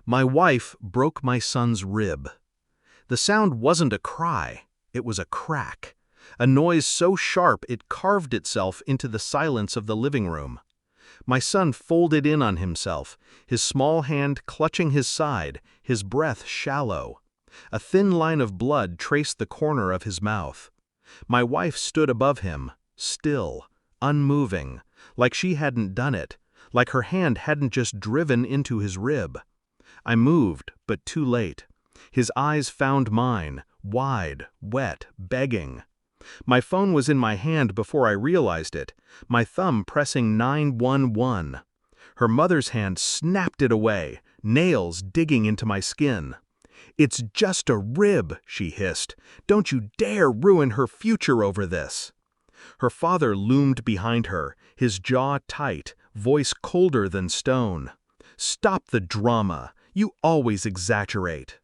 My wife broke my son's rib. The sound wasn't a cry, it was a crack, a noise so sharp it carved itself into the silence of the living room. My son folded in on himself, his small hand clutching his side, his breath shallow. A thin line of blood traced the corner of his mouth. My wife stood above him, still, unmoving, like she hadn't done it, like her hand hadn't just driven into his rib. I moved, but too late. His eyes found mine, wide, wet, begging. My phone was in my hand before I realized it, my thumb pressing 911. Her mother's hand snapped it away, nails digging into my skin. "It's just a rib," she hissed. "Don't you dare ruin her future over this." Her father loomed behind her, his jaw tight, voice colder than stone. "Stop the drama. You always exaggerate."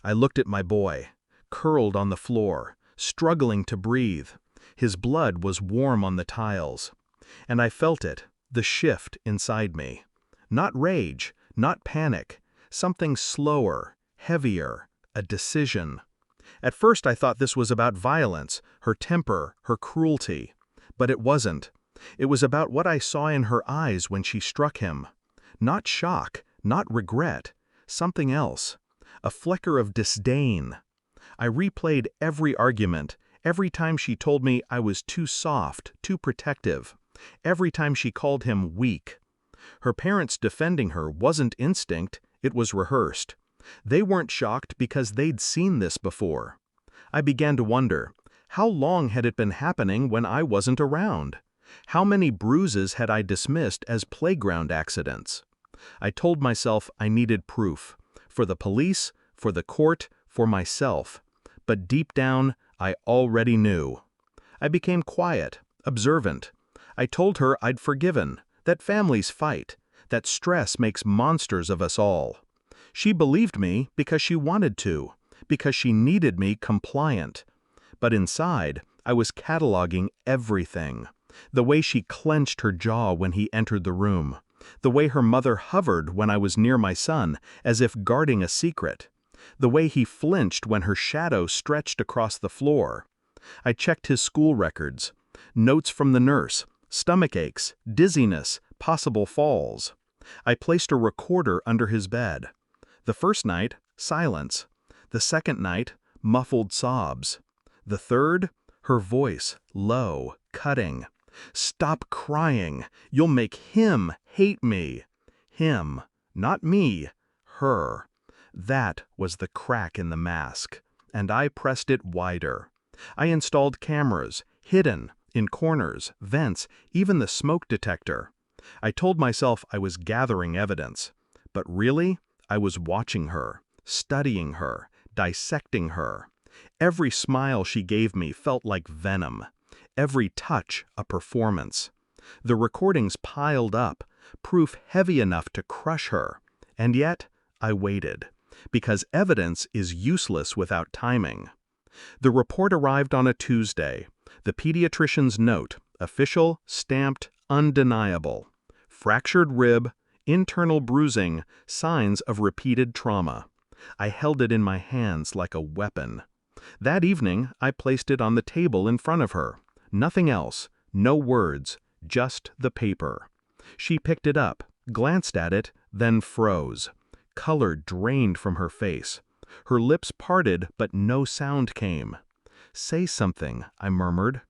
I looked at my boy, curled on the floor, struggling to breathe. His blood was warm on the tiles. And I felt it, the shift inside me. Not rage, not panic, something slower, heavier, a decision. At first I thought this was about violence, her temper, her cruelty. But it wasn't. It was about what I saw in her eyes when she struck him. Not shock, not regret, something else. A flicker of disdain. I replayed every argument, every time she told me I was too soft, too protective, every time she called him weak. Her parents defending her wasn't instinct, it was rehearsed. They weren't shocked because they'd seen this before. I began to wonder, how long had it been happening when I wasn't around? How many bruises had I dismissed as playground accidents? I told myself I needed proof. For the police, for the court, for myself. But deep down, I already knew. I became quiet, observant. I told her I'd forgiven, that families fight, that stress makes monsters of us all. She believed me because she wanted to, because she needed me compliant. But inside, I was cataloging everything. The way she clenched her jaw when he entered the room. The way her mother hovered when I was near my son, as if guarding a secret. The way he flinched when her shadow stretched across the floor. I checked his school records. Notes from the nurse, stomach aches, dizziness, possible falls. I placed a recorder under his bed. The first night, silence. The second night, muffled sobs. The third, her voice, low, cutting. "Stop crying. You'll make him hate me." Him, not me, her. That was the crack in the mask, and I pressed it wider. I installed cameras, hidden, in corners, vents, even the smoke detector. I told myself I was gathering evidence, but really, I was watching her, studying her, dissecting her. Every smile she gave me felt like venom. Every touch a performance. The recordings piled up, proof heavy enough to crush her. And yet, I waited. Because evidence is useless without timing. The report arrived on a Tuesday. The pediatrician's note, official, stamped, undeniable. Fractured rib, internal bruising, signs of repeated trauma. I held it in my hands like a weapon. That evening, I placed it on the table in front of her. Nothing else, no words, just the paper. She picked it up, glanced at it, then froze. Color drained from her face. Her lips parted, but no sound came. "Say something," I murmured.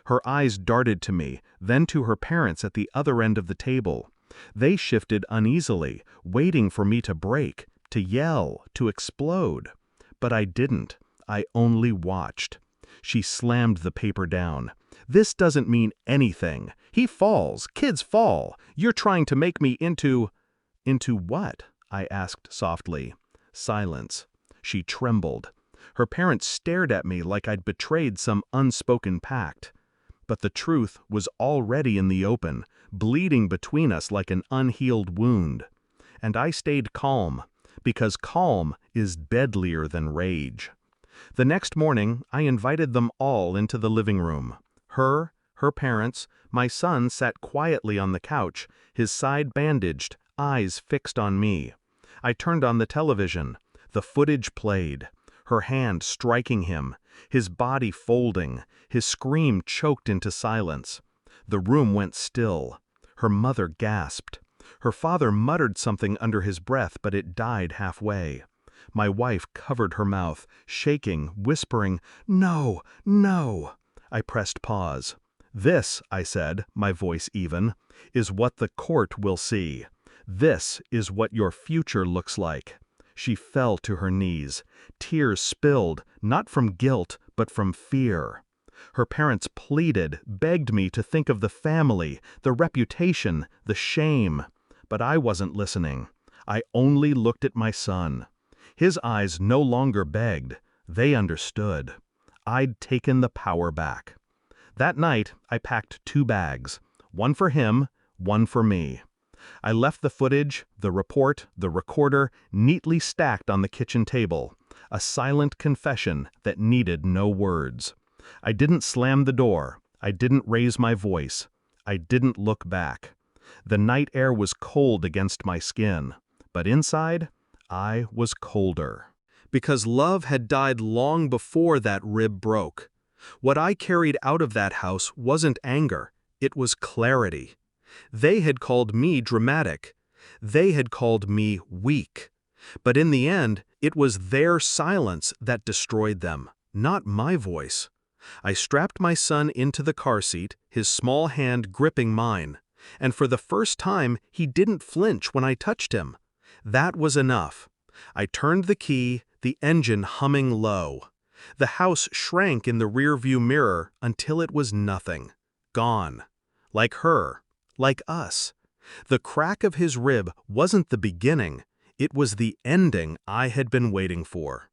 Her eyes darted to me, then to her parents at the other end of the table. They shifted uneasily, waiting for me to break, to yell, to explode. But I didn't. I only watched. She slammed the paper down. "This doesn't mean anything. He falls. Kids fall. You're trying to make me into..." "Into what?" I asked softly. Silence. She trembled. Her parents stared at me like I'd betrayed some unspoken pact. But the truth was already in the open, bleeding between us like an unhealed wound. And I stayed calm, because calm is deadlier than rage. The next morning, I invited them all into the living room. Her parents, my son sat quietly on the couch, his side bandaged, eyes fixed on me. I turned on the television. The footage played. Her hand striking him, his body folding, his scream choked into silence. The room went still. Her mother gasped. Her father muttered something under his breath, but it died halfway. My wife covered her mouth, shaking, whispering, "No, no." I pressed pause. "This," I said, my voice even, "is what the court will see. This is what your future looks like." She fell to her knees. Tears spilled, not from guilt, but from fear. Her parents pleaded, begged me to think of the family, the reputation, the shame. But I wasn't listening. I only looked at my son. His eyes no longer begged. They understood. I'd taken the power back. That night, I packed 2 bags. One for him, one for me. I left the footage, the report, the recorder, neatly stacked on the kitchen table. A silent confession that needed no words. I didn't slam the door. I didn't raise my voice. I didn't look back. The night air was cold against my skin. But inside, I was colder. Because love had died long before that rib broke. What I carried out of that house wasn't anger. It was clarity. They had called me dramatic. They had called me weak. But in the end, it was their silence that destroyed them, not my voice. I strapped my son into the car seat, his small hand gripping mine. And for the first time, he didn't flinch when I touched him. That was enough. I turned the key, the engine humming low. The house shrank in the rearview mirror until it was nothing. Gone. Like her. Like us. The crack of his rib wasn't the beginning. It was the ending I had been waiting for.